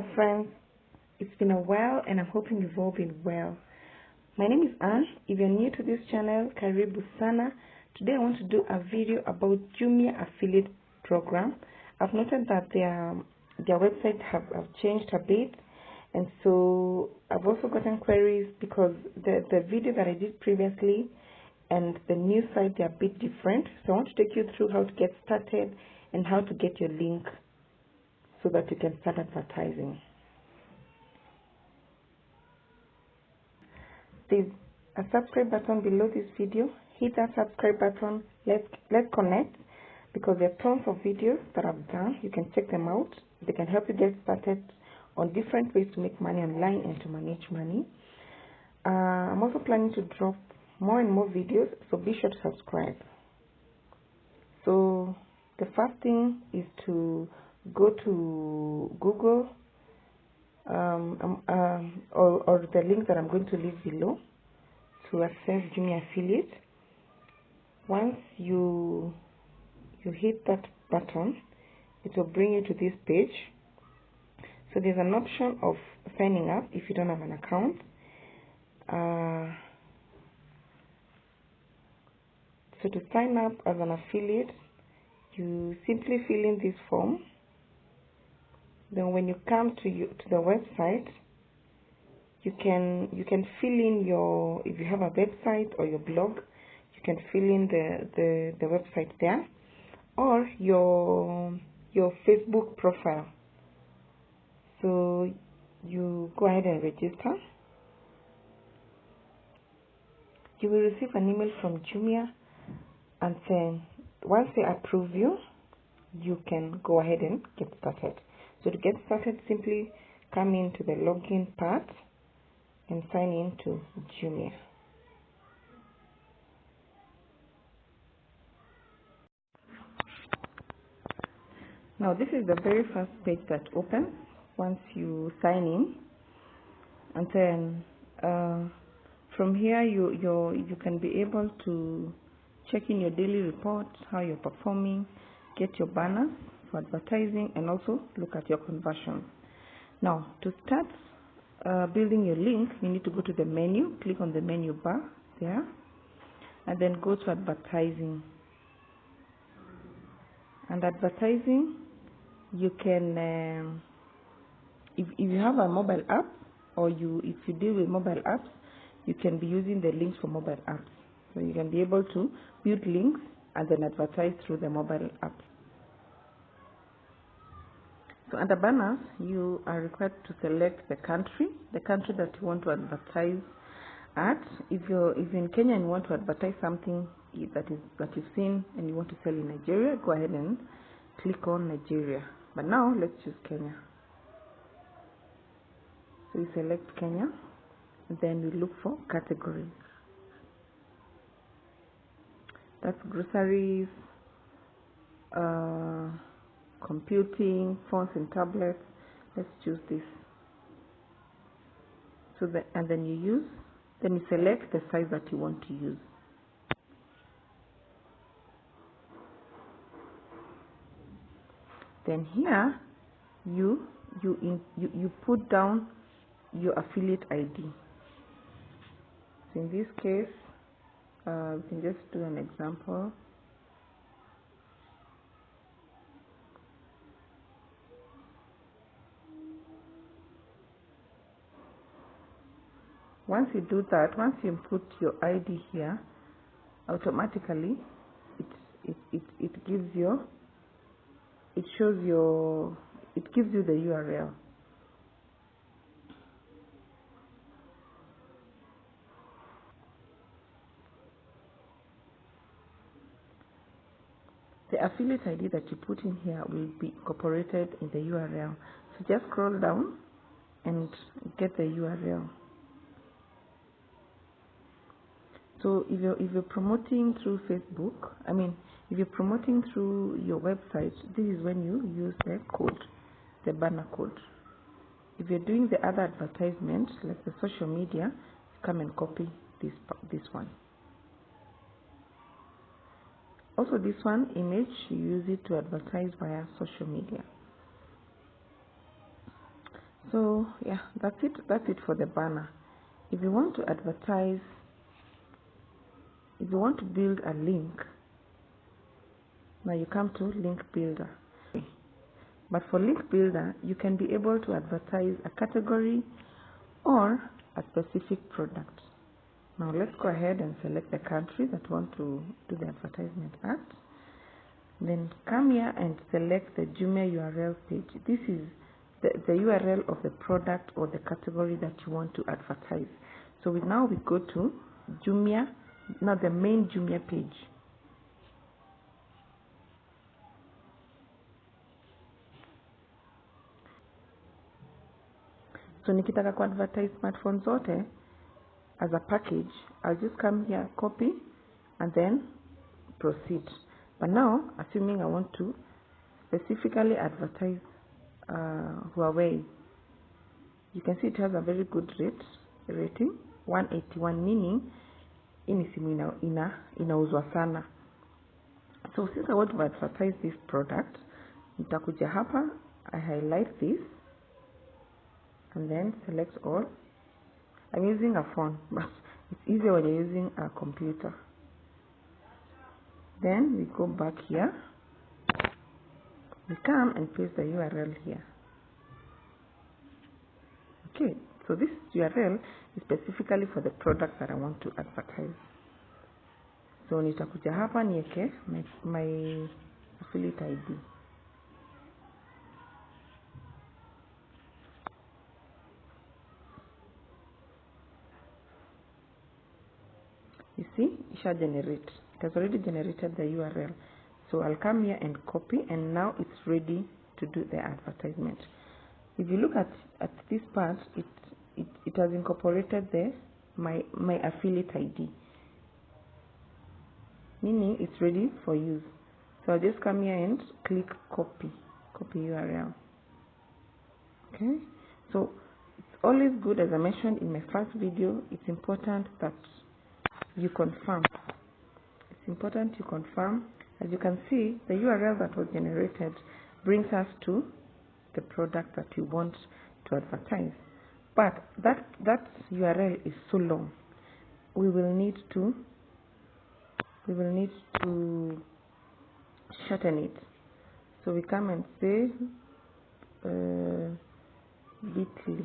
my friends, it's been a while and I'm hoping you've all been well. My name is Anne. If you're new to this channel, Karibu Sana. Today I want to do a video about Jumia affiliate program. I've noted that their website have changed a bit, and so I've also gotten queries because the video that I did previously and the new site, they're a bit different. So I want to take you through how to get started and how to get your link so that you can start advertising. There's a subscribe button below this video. Hit that subscribe button. Let's connect, because there are tons of videos that I've done. You can check them out. They can help you get started on different ways to make money online and to manage money. I'm also planning to drop more and more videos, so be sure to subscribe. So the first thing is to go to Google or the link that I'm going to leave below to access Jumia affiliate. Once you hit that button, it will bring you to this page. So there's an option of signing up if you don't have an account. So to sign up as an affiliate, you simply fill in this form. Then when you come to the website, you can fill in your, if you have a website or your blog, you can fill in the website there, or your Facebook profile. So you go ahead and register. You will receive an email from Jumia, and then once they approve you, you can go ahead and get started. So to get started, simply come into the login part and sign in to Jumia. Now this is the very first page that opens once you sign in, and then from here you can be able to check in your daily report, how you're performing, get your banners for advertising, and also look at your conversions. Now to start building your link, you need to go to the menu, click on the menu bar there, and then go to advertising. And advertising, you can if you have a mobile app, or if you deal with mobile apps, you can be using the links for mobile apps. So you can be able to build links and then advertise through the mobile app. So under banners, you are required to select the country that you want to advertise at. If you're in Kenya and you want to advertise something that you've seen and you want to sell in Nigeria, go ahead and click on Nigeria. But now let's choose Kenya. So you select Kenya, and then you look for categories. That's groceries, computing, phones and tablets. Let's choose this. So and then you select the size that you want to use. Then here you put down your affiliate ID. So in this case, we can just do an example. Once you do that, once you put your ID here, automatically it gives you the URL. The affiliate ID that you put in here will be incorporated in the URL. So just scroll down and get the URL. So if you're promoting through Facebook, if you're promoting through your website, this is when you use the code, the banner code. If you're doing the other advertisement, like the social media, come and copy this one. Also this one, image, you use it to advertise via social media. So yeah, that's it for the banner. If you want to advertise, if you want to build a link, now you come to link builder. But for link builder, you can be able to advertise a category or a specific product. Now let's go ahead and select the country that we want to do the advertisement at. Then come here and select the Jumia URL page. This is the URL of the product or the category that you want to advertise. So now we go to Jumia, now the main Jumia page. So nikitaka ku advertise smartphone zote as a package, I'll just come here, copy, and then proceed. But now, assuming I want to specifically advertise Huawei, you can see it has a very good rating, 181, meaning ini simu inauzwa sana. So since I want to advertise this product, nitakuja hapa, I highlight this, and then select all. I'm using a phone, but it's easier when you're using a computer. Then we go back here, we come and paste the URL here. Okay, so this URL is specifically for the product that I want to advertise. So nitakuja hapa niweke my affiliate ID. You see, it shall generate. It has already generated the URL. So I'll come here and copy, and now it's ready to do the advertisement. If you look at this part, it has incorporated my affiliate ID, meaning it's ready for use. So I'll just come here and click copy URL. Okay, so it's always good, as I mentioned in my first video, it's important that you confirm. It's important you confirm. As you can see, the URL that was generated brings us to the product that you want to advertise. But that URL is so long. We will need to shorten it. So we come and say bit.ly.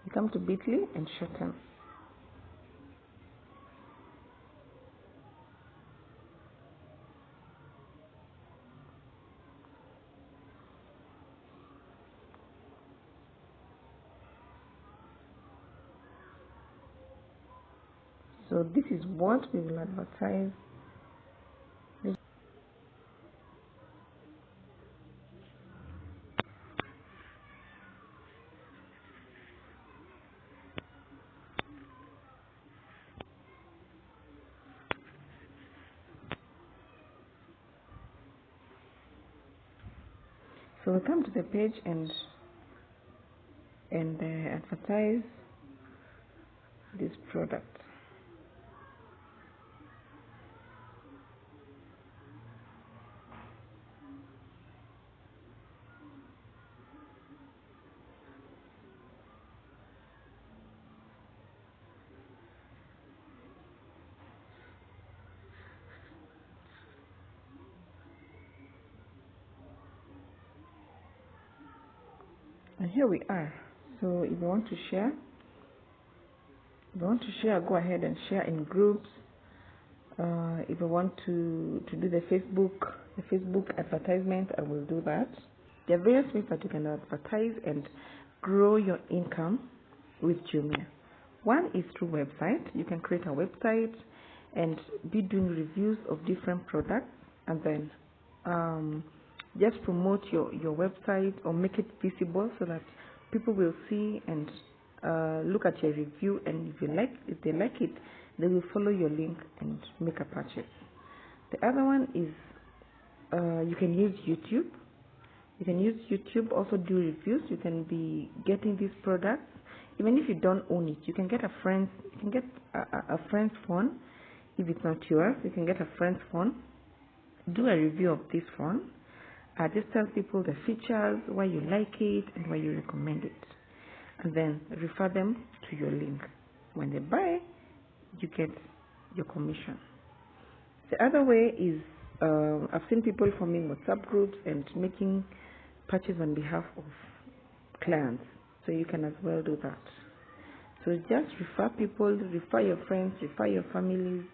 We come to bit.ly and shorten. So this is what we will advertise. So we come to the page and advertise this product. And here we are. So if you want to share, go ahead and share in groups. If you want to do the Facebook advertisement, I will do that. There are various ways that you can advertise and grow your income with Jumia. One is through website. You can create a website and be doing reviews of different products, and then just promote your website or make it visible so that people will see and look at your review, and if they like it, they will follow your link and make a purchase. The other one is you can use YouTube. You can use YouTube, also do reviews. You can be getting these products even if you don't own it. You can get a friend's phone. If it's not yours, you can get a friend's phone, do a review of this phone, Just tell people the features, why you like it, and why you recommend it. And then refer them to your link. When they buy, you get your commission. The other way is I've seen people forming WhatsApp groups and making purchases on behalf of clients. So you can as well do that. So just refer people, refer your friends, refer your families.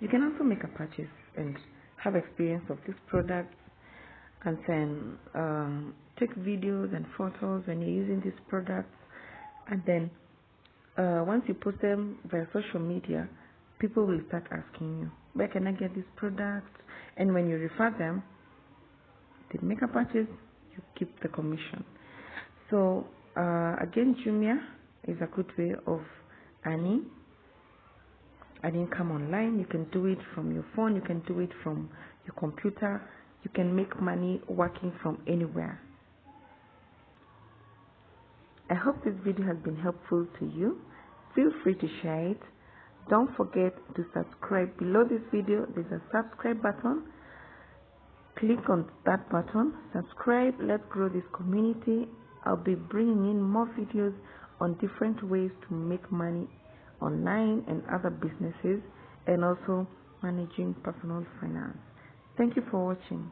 You can also make a purchase and have experience of this product, and then take videos and photos when you're using this product, and then once you post them via social media, people will start asking you, where can I get this product? And when you refer them, they make a purchase, you keep the commission. So again, Jumia is a good way of earning an income online. You can do it from your phone, you can do it from your computer, you can make money working from anywhere. I hope this video has been helpful to you. Feel free to share it. Don't forget to subscribe. Below this video, there's a subscribe button. Click on that button, subscribe. Let's grow this community. I'll be bringing in more videos on different ways to make money online and other businesses, and also managing personal finance. Thank you for watching.